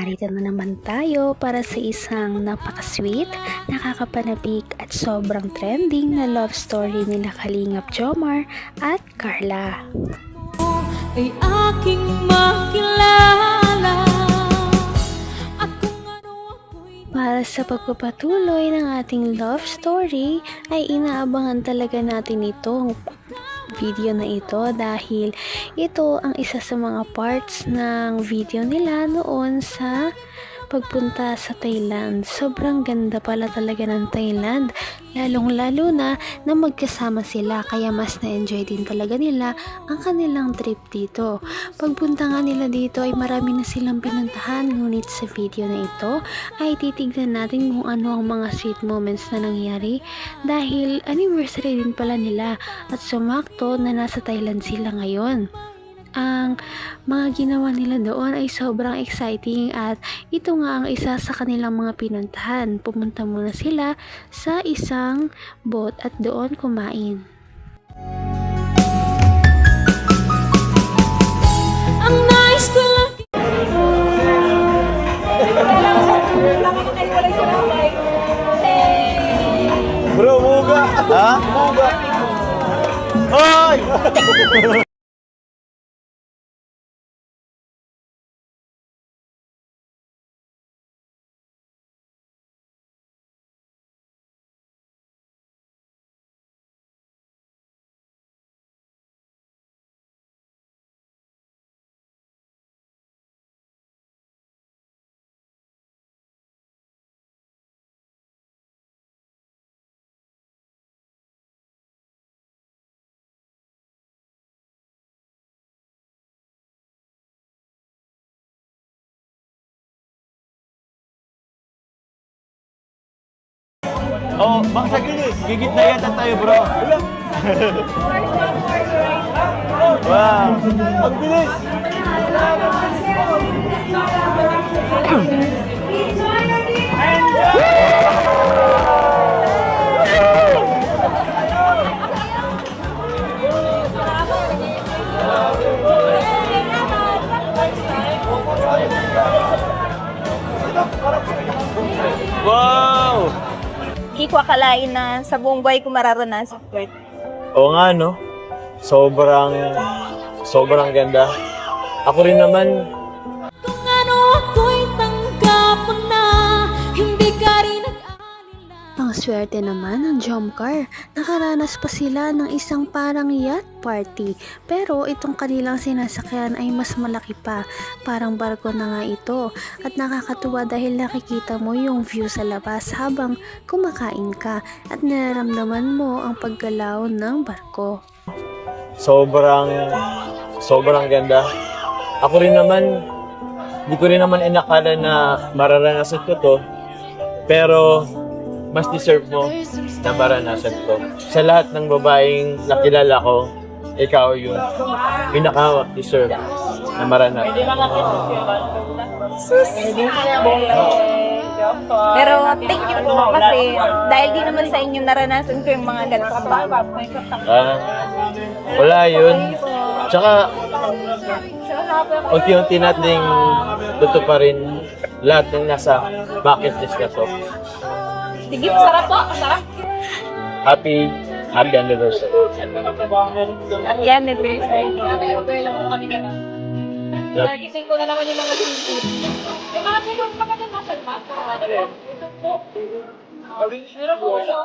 narito na naman tayo para sa isang napaka-sweet, nakakapanabik at sobrang trending na love story nila Kalingap Jomar at Carla. Ay aking makilala. Para sa pagpapatuloy ng ating love story ay inaabangan talaga natin itong video na ito dahil ito ang isa sa mga parts ng video nila noon sa pagpunta sa Thailand. Sobrang ganda pala talaga ng Thailand, lalong-lalo na magkasama sila, kaya mas na-enjoy din talaga nila ang kanilang trip dito. Pagpunta nga nila dito ay marami na silang pinuntahan, ngunit sa video na ito ay titignan natin kung ano ang mga sweet moments na nangyari dahil anniversary din pala nila at sumakto na nasa Thailand sila ngayon. Ang mga ginawa nila doon ay sobrang exciting at ito nga ang isa sa kanilang mga pinuntahan. Pumunta muna sila sa isang boat at doon kumain. Ang nice ko lang. Bro, muga! Ha? Muga! Hoy! Oh, bang saglit. Gigit na yata tayo, bro. Wow. Ang bilis. Wow. Hindi ko akalain na sa buong buhay ko mararanasan. Oo nga, no? Sobrang ganda. Ako rin naman, Kung ano ako'y tanggap mo na, hindi ka rin nag-alala. Ang swerte naman ng Jomcar, nakaranas pa sila ng isang parang yacht party, pero itong kanilang sinasakyan ay mas malaki pa, parang barko na nga ito, at nakakatuwa dahil nakikita mo yung view sa labas habang kumakain ka at nararamdaman mo ang paggalaw ng barko. sobrang ganda. Ako rin naman, hindi ko rin naman inakala na mararanasan ko to, pero mas deserve mo na maranasan ko. Sa lahat ng babaeng nakilala ko, ikaw yung pinaka-deserve na maranasan. Pero thank you po kasi dahil di naman sa inyo naranasan ko yung mga ganito. Wala yun. Tsaka, unti-unti nating tutuparin lahat ng nasa bucket list na to. Sige, masarap po. Masarap. Happy anniversary. At yan, anniversary. Gising ko na naman yung mga sisip. Yung mga sisip pa kasi nasa mata. Ito po. Pero po siya.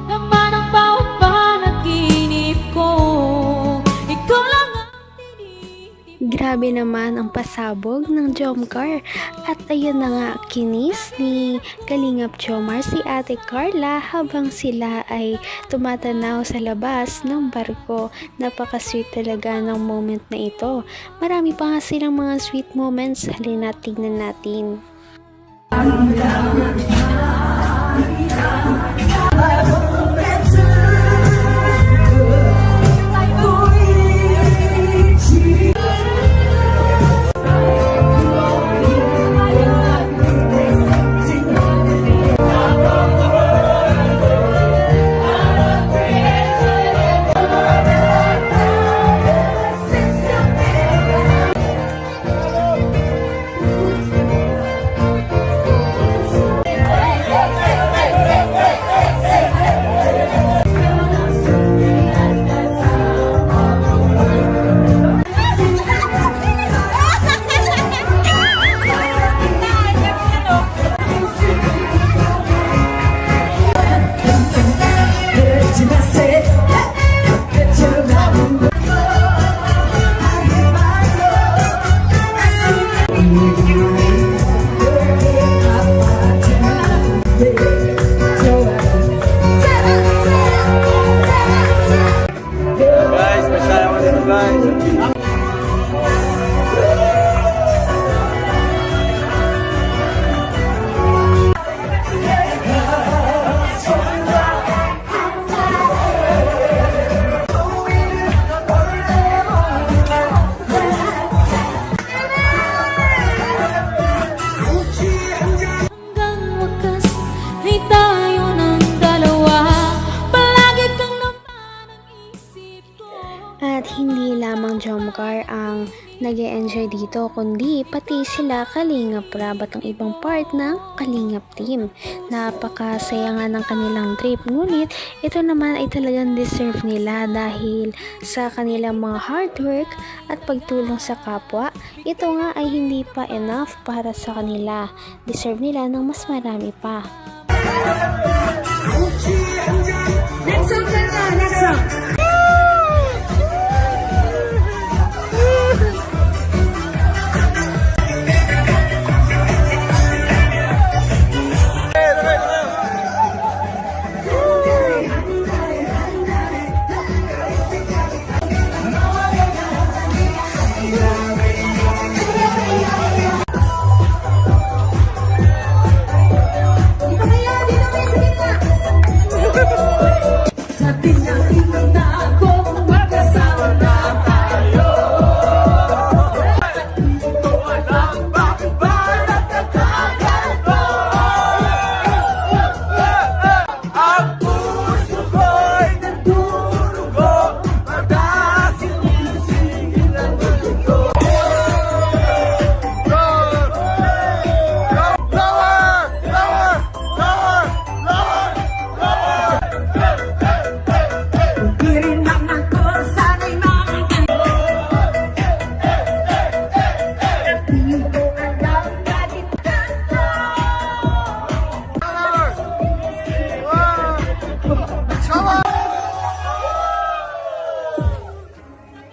Naman ang bawat panaginip ko, ikaw lang ang tinitig. Grabe naman ang pasabog ng Jomcar. At ayun na nga, kinis ni Kalingap Jomar si Ate Carla habang sila ay tumatanaw sa labas ng barko. Napaka-sweet talaga ng moment na ito. Marami pa nga silang mga sweet moments. Halina, tignan natin. Guys, masyaya ko dito guys. Hanggang wakas ay tayo ng dalawa. Palagi kang naman ang isip ko. At hindi lamang Jomcar ang nag-e-enjoy dito, kundi pati sila Kalingap Rab at ang ibang part ng Kalingap team. Napakasaya nga ng kanilang trip, ngunit ito naman ay talagang deserve nila dahil sa kanilang mga hard work at pagtulong sa kapwa. Ito nga ay hindi pa enough para sa kanila. Deserve nila ng mas marami pa.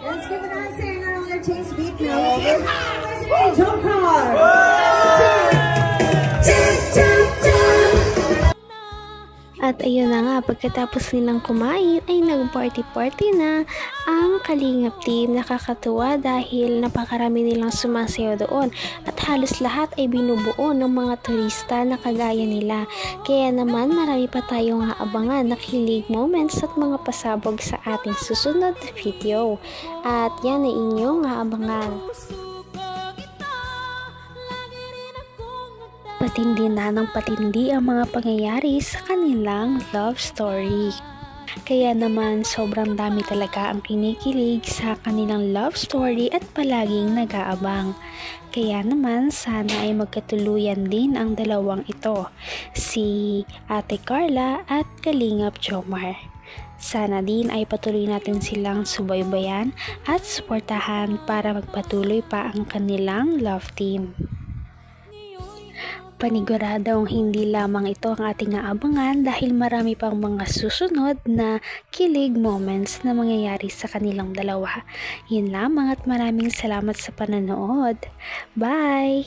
Let's give it a sing around the chase beat now. Jomcar! At ayun na nga, pagkatapos nilang kumain ay nag-party-party na ang Kalingap team. Nakakatuwa dahil napakarami nilang sumasayaw doon at halos lahat ay binubuo ng mga turista na kagaya nila. Kaya naman marami pa tayong aabangan na kilig moments at mga pasabog sa ating susunod video. At yan ay inyong aabangan. Patindi na ng patindi ang mga pangyayari sa kanilang love story. Kaya naman sobrang dami talaga ang kinikilig sa kanilang love story at palaging nag-aabang. Kaya naman sana ay magkatuluyan din ang dalawang ito, si Ate Carla at Kalingap Jomar. Sana din ay patuloy natin silang subaybayan at suportahan para magpatuloy pa ang kanilang love team. Paniguradong hindi lamang ito ang ating aabangan dahil marami pang mga susunod na kilig moments na mangyayari sa kanilang dalawa. Yun lamang at maraming salamat sa panonood. Bye!